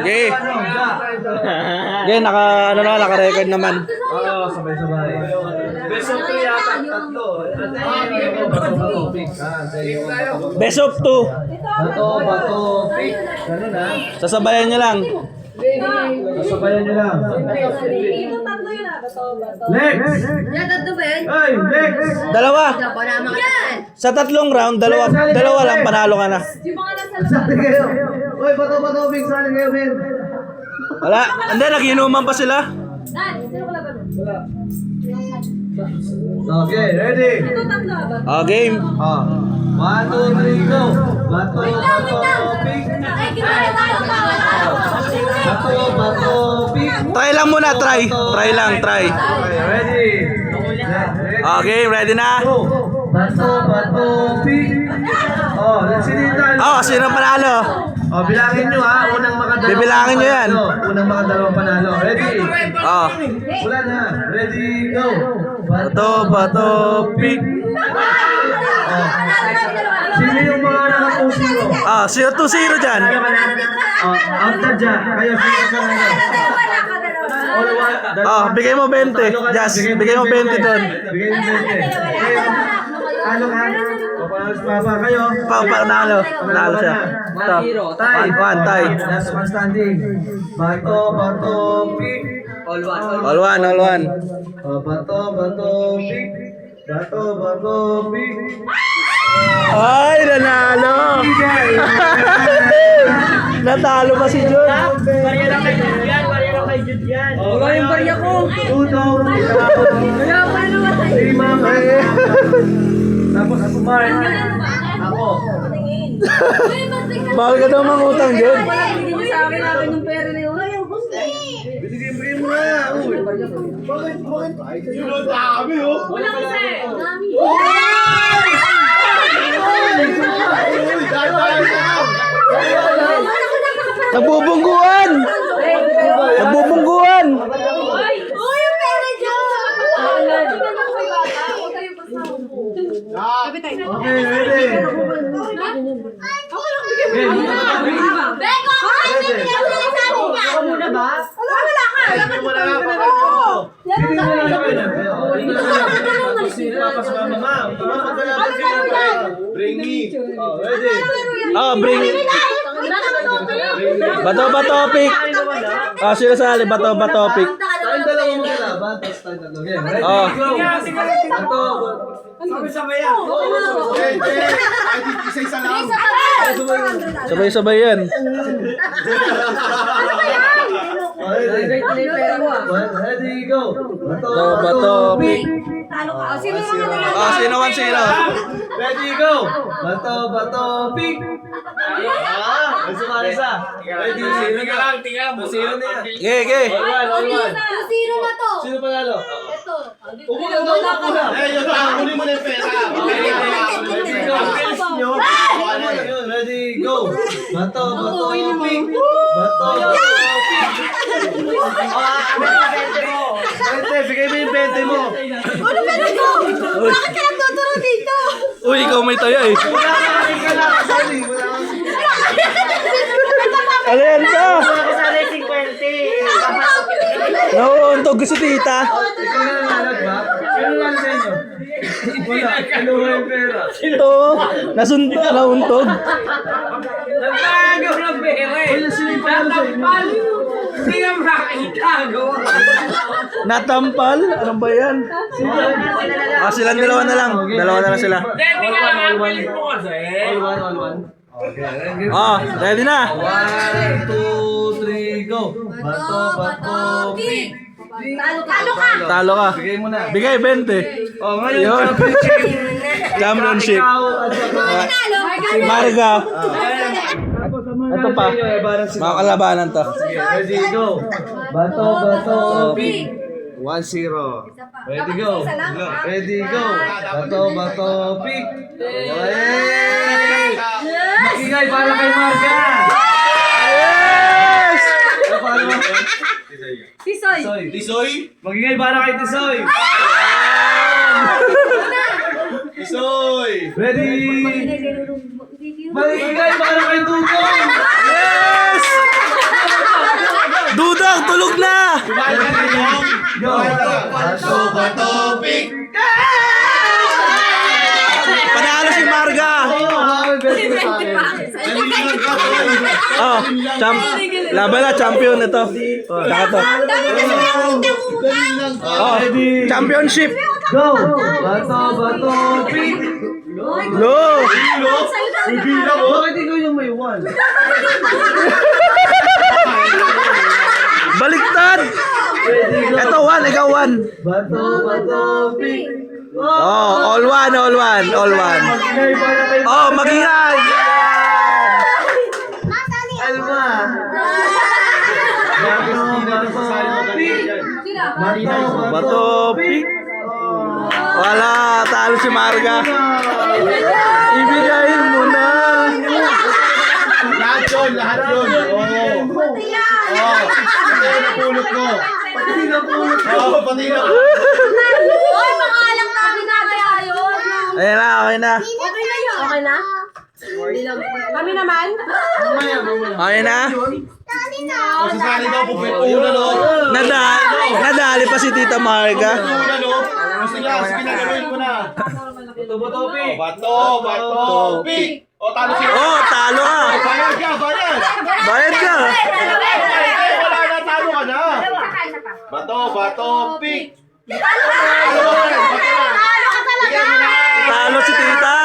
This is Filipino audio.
Okay. Okay, naka-record naman. Oo, sabay-sabay. Best of 3 yata, tatlo. Best of 2. Bato, pick. Ganun ha. Sasabayan nyo lang. Sasabayan nyo lang. Lex! Yan, tatlo ba yan? Ay, Lex! Dalawa. Wala mga yan! Sa tatlong round, dalawa lang, panalo ka na. Sali kayo. Uy, bato, pick. Sali kayo, men. Wala. Hindi, nag-inuman pa sila. Okay, ready? Oh, game. 1, 2, 3, go! Bato, pick. Bato, pick. Try lang muna, try. Try lang, try. Okay, ready? Okay, ready na? Go! Bato, pick. Oh, let's see dito. Oh, sino panalo? Oh, bilangin nyo ha. Unang makadalawang Bibilangin nyo yan. panalo. Unang makadalawang panalo. Ready? Oh. Wala na. Ready, go! Bato, pick. Oh. Sino yung mga naka-2-0? Ah, 0-2-0 dyan. Oh, after dyan. Kayo, sino ka na? All one. Oh, bigay mo 20. Just, bigay mo 20 doon. Bigay mo 20. Kayo. Ano ka? Papalas papa. Kayo. Panalo. Panalo siya. Ito. 1-1, tie. Last one standing. Bato, pick. All one. Oh, bato, pick. Bato, pick. Ay, nanalo! Natalo pa si Jun. Barya lang kay Jude yan, barya lang kay Jude yan. Wala yung barya ko. Tuto. Kaya pa naman tayo. Si Mama. Tapos ako, Mark. Ako. Bakit ka daw mangutang, Jun? Hindi niyo sa akin namin yung pera na yun. Binigay mo na. Uy. Bakit? Yun dami, oh. Wala kasi. Nagbubungguan! Nagbubungguan! Uy, yung pera dyan! Okay, ready. Beko! Ako muna ba? Wala ka! Bring me. Oh, ready. Oh, bring it. Bato, pick. Ah, sino sali? Bato, pick. Tayong dalawa mo kalaban, tapos tayong tatlo. Okay, ready? Oh. Bato. Isa-isa lang. Sabay-sabay yan. Ready, go. Bato, pick. Talo ka. Sino mga naman? Ah, sino 1-0? Ready, go. Bato, pick. May sumali isa. Ready, sino ka lang, tingnan mo. Sino na yan? Okay. All one. Sino na to? Sino panalo? Ito. Upo na daw ako na. Yun lang, huli mo na yung pera. Ready, go. Ready, go. Bato, pick. Bato, pick. Bigay mo yung 20 mo. Ano pera ko? Bakit ka nagtuturo dito? Uy, ikaw may taya eh. Ano yan ka? Kasali 50. Nauuntog ko si tita. Ikaw na nangalag ba? Sino lang sa inyo? Wala, kinuha yung pera. Ito, nauntog. Nagtagaw ng pera eh. Wala, sino yung panalo sa inyo? Hindi nga makakitago. Natampal? Ano ba yan? Ah, silang dalawa na lang. Dalawa na lang sila. Hindi nga lang, ang bilis mo kasi. All one. Okay, Ah, ready na. 1, 2, 3, go. Bato, pick. Talo ka. Talo ka. Bigay mo na. Bigay 20. Oh, ngayon, Yun. Championship. Talo. Marga. Ito pa. Mga Mga kalabanan to. ready, go. Bato, pick. 1-0. Ready, go. Ready, go. Bato, pick. Hey! Magigay para kay Marga. Yes! Para Tisoy. Tisoy. Magigay para kay Tisoy. Tisoy. Ready. Magigay para kay Tutong. Yes! Sumali ka na yung. Go. Bato, bato, pick. Panalo si Marga. Naliligan ka. Oh, laban na, champion ito. Oh, saka to. Oh, championship. Go. Bato, bato, pick. Lo. Bibilang mo. Bakit ikaw yung may one? Baliktad. Ito 1, ikaw 1. Bato, bato, pick. Oh, all one. Oh, mag-ingay. Alma. Bato, pick. Wala, talo si Marga. Ibigay mo na. Lahat yun. Oo. Napulot ko. Pati napulot ko. Oo, pati napulot. Oy, pangalang namin natin ayun. Ayan na, okay na. Okay na yun. Okay na? Kami naman? Okay na? Sasali daw po una, no? Nadali pa si Tita Marga. Una, no? Gusto niya, sige na, gawin ko na. Bato, pick. Bato, pick. O, talo sila. Oh, talo ka. Bayad ka, bayad. Bayad ka. Wala na, talo ka na. Bato, pick. Talo si Tita.